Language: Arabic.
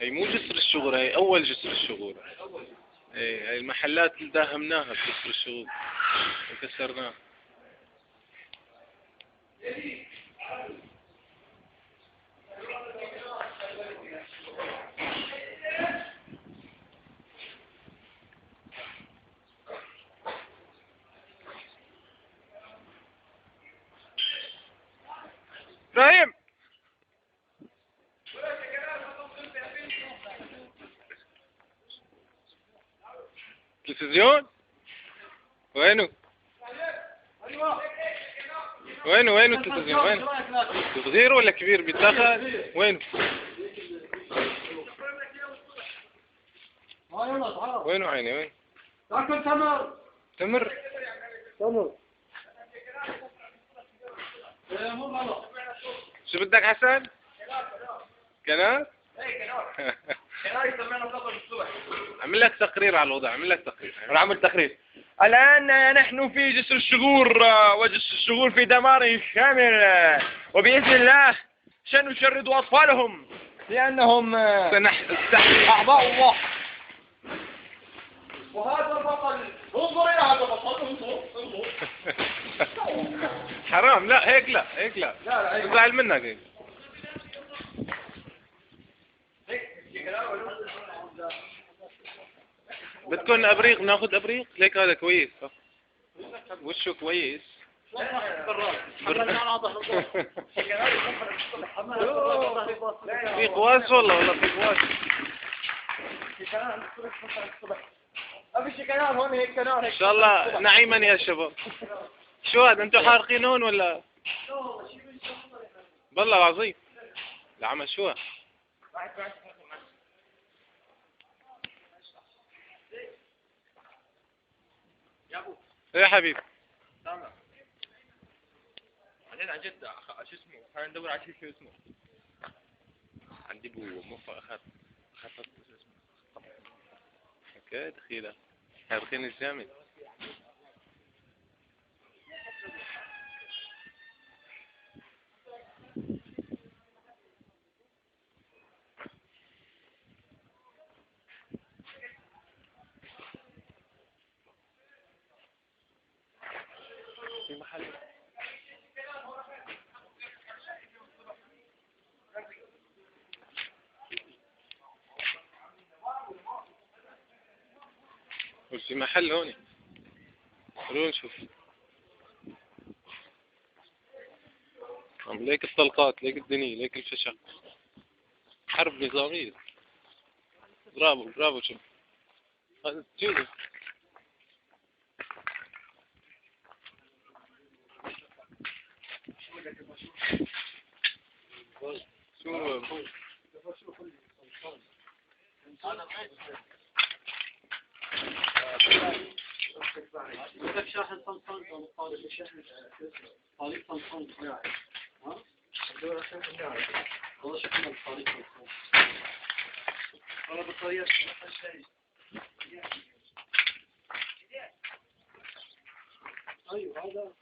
هي مو جسر الشغل، هي أول جسر الشغل. هي المحلات اللي داهمناها بجسر الشغل وكسرناها. إبراهيم، تلفزيون وينه؟ وينه التلفزيون؟ وينه؟ صغير ولا كبير بيتاخد؟ وينه؟ وينه عيني؟ وين؟ تمر شو بدك حسن؟ كنار؟ عمل لك تقرير على الوضع، عمل لك تقرير. أنا عمل تقرير. الآن نحن في جسر الشغور، وجسر الشغور في دمار شامل، وبإذن الله سنشرد أطفالهم لأنهم أعضاء الله. وهذا البطل، انظر إلى هذا البطل، انظر. حرام، لا هيك لا ازعل منك هيك. بدكن ابريق؟ ناخذ ابريق ليك، هذا كويس وشه كويس. في قواس والله في قواس. ان شاء الله نعيما يا شباب. شو هذا، انتوا حارقين هون ولا؟ بالله العظيم العمى شو هذا؟ يا حبيبي عن جد شو اسمه؟ خلينا ندور على شو اسمه. عندي بو خطط اسمه. اوكي دخيله حارقين الجامد. في محل في محل هون، خلونا نشوف. ليك الطلقات، ليك الدنيا، ليك الفشق. حرب نظامية. برافو شوف هذا تجيبه. بدك شاحن سامسونج ولا طالب شاحن طالب سامسونج؟ ها؟ والله شكلنا طالب سامسونج. والله بطاريات ايوه هذا